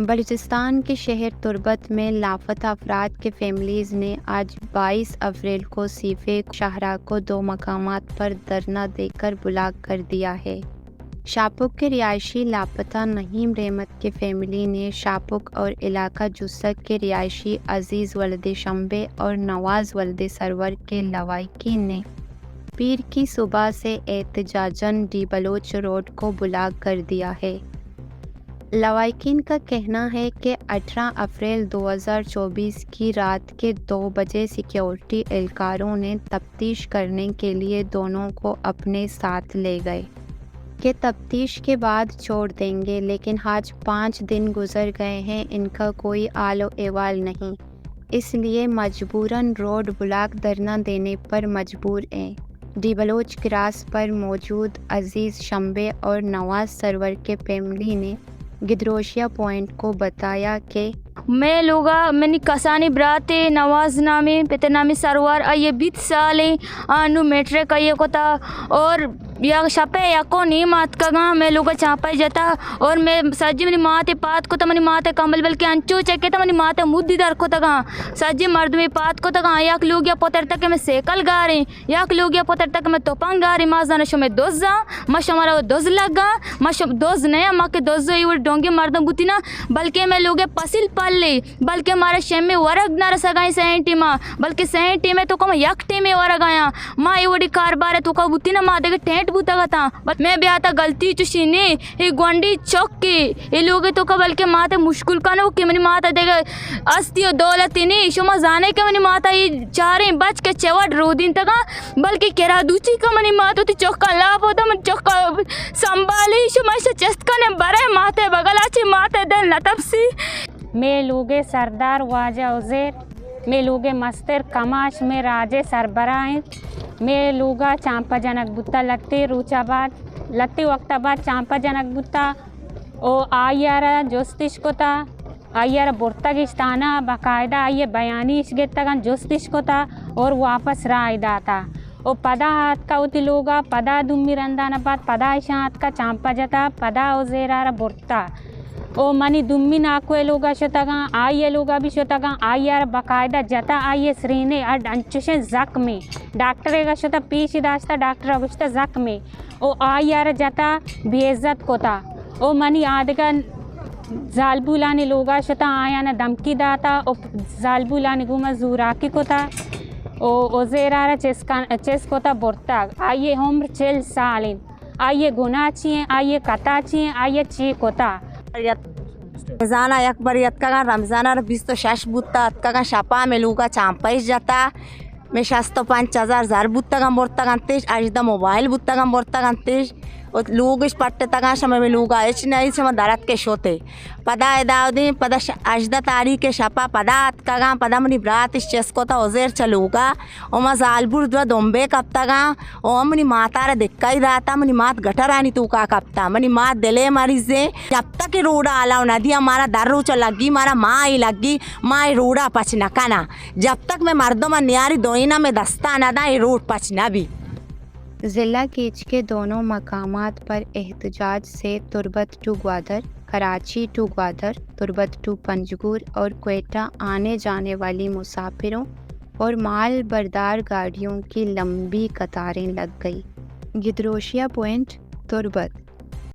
बलूचिस्तान के शहर तुर्बत में लापता अफराद के फैमिलीज़ ने आज 22 अप्रैल को सीफे शाहरा को 2 मकामात पर धरना देकर ब्लॉक कर दिया है। शाहपुर के रिहायशी लापता नहीम रहमत के फैमिली ने शाहपुर और इलाका जुस्सक के रिहायशी अजीज़ वल्द शंबे और नवाज़ वल्द सरवर के लवाइकीन ने पीर की सुबह से एहतजाजन डी बलोच रोड को ब्लॉक कर दिया है। लवाइकीन का कहना है कि 18 अप्रैल 2024 की रात के 2 बजे सिक्योरिटी एहलकारों ने तफ्तीश करने के लिए दोनों को अपने साथ ले गए कि तफ्तीश के बाद छोड़ देंगे, लेकिन आज 5 दिन गुजर गए हैं, इनका कोई आलो एहवाल नहीं, इसलिए मजबूरन रोड ब्लॉक धरना देने पर मजबूर हैं। डी बलोच क्रास पर मौजूद अजीज़ शंबे और नवाज सरवर के फैमिली ने गिदरोशिया पॉइंट को बताया कि मैं लोगा मैंने कसानी ब्राते नवाज नामी पिता नामी सरवर ये 20 साल आनु मेट्रे का ये कोता और या शपे या को नहीं मात का मैं लोग चापाई जाता और मैं सज्जी मनी माते पात को तमनी माते कमल बल के अंचू चके तमनी माते मुद्दी दर को तगा सज्जी मर्द में पात को तगा याक लोग या पोतर तक मैं सेकल गा रही याक लोग या पोतर तक मैं तोपंग गा रही माँ जाने शो में दोज जा मश हमारा दोज लगा मश दोज नया माँ के दोज जो ये डोंगे मर्द बुती ना बल्कि मैं लोग पसिल पल ले बल्कि हमारे शेम में वरग ना रसगाई सेंटी माँ बल्कि सेंटी में तो कम यक टी में वरग आया माँ ये वड़ी कारबार है तो का बुती ना माँ देखे टेंट बुता था बट मैं भी आता गलती चुशीने ये गोंडी चौक के ये लोग तो का बल्कि माते मुश्किल का ना कि मनी माता देगा अस्ती और दौलत नहीं शुमा जाने के मनी माता ये चारे बच के चवट रो दिन तक बल्कि केरा दूची का मनी माता तो चौक का लाभ होता मन चौक का संभाली शुमा से चेस्ट का ने बड़े माते बगलाची माते दल नतबसी मैं लोगे सरदार वाजा उजेर मैं लोगे मस्तर कमाश में राजे सरबराएं मैं लूगा चांपा जनक बुत्ता लत्ती रूचाबाद लत्ती वक्ताबाद चांपा जनक बुत्ता ओ आयारा जोस्तिश कोता आयारा बुर्तगिस्ताना बाकायदा आये बयानी इसगेतगन जोस्तिश कोता और वापस रायदा था ओ पदा हाथ का उति लोगा पदा दुम्मी रंदानाबाद पदा इशात का चांपा जता पदा ओजेरारा बुर्ता ओ मनी दुम्मी नाकुए लोगा शोतगा आये लोगा भी शोतगा आयार बाकायदा जता आये श्रीने अड अंचुशे जख्मी डॉक्टर का शोता पीछे दास्ता डॉक्टर अगुश्ता जख्मी ओ आयार जता बेइज्जत कोता ओ मनी आदगा जालबुलानी लोगा शोता आया ना धमकी दाता ओ जालबुलानी गुमा जूराकी कोता ओ ओजेरारा चेस कोता बोर्ता आये होम्र 4 सालिन आये गुनाची आये कताची आये ची कोता रमज़ाना अकबर यत्का रमज़ाना 26 बुत्ता अत्का शपा में लूगा चांपाइस जाता मैं 5,000 जार बुत्ता मोर्ता गंतेश आजदा मोबाइल बुत्ता मोर्ता गंतेश और लोग इस पट्टे तगा समय में लोग आए नहीं समय दरत के शोते पदा एदाउदी पदा आजदा तारीख के शपा पदा अत्का पदा मनी ब्रात इस चेस्को ता ओजेर चलूगा और मजालबुर द्वा दोम्बे कप्तागा और मनी मातारा दिक्का ही दाता मनी मात गटरानी तू का कप्ता मनी मात दिले मरीजे जब तक रोड़ा आलाव नदी हमारा दर्रू चल लगी मारा माँ ही लगी माँ रोड़ा पचना कना जब तक मैं मर्दों में न्यारी दोइना में दस्ता ना दा ये रोड पचना भी। ज़िला कीच के दोनों मकामात पर एहतजाज से Turbat to Gwadar, Karachi to Gwadar, Turbat to Panjgur और क्वेटा आने जाने वाली मुसाफिरों और माल बरदार गाड़ियों की लंबी कतारें लग गई। गिदरोशिया पॉइंट तुर्बत।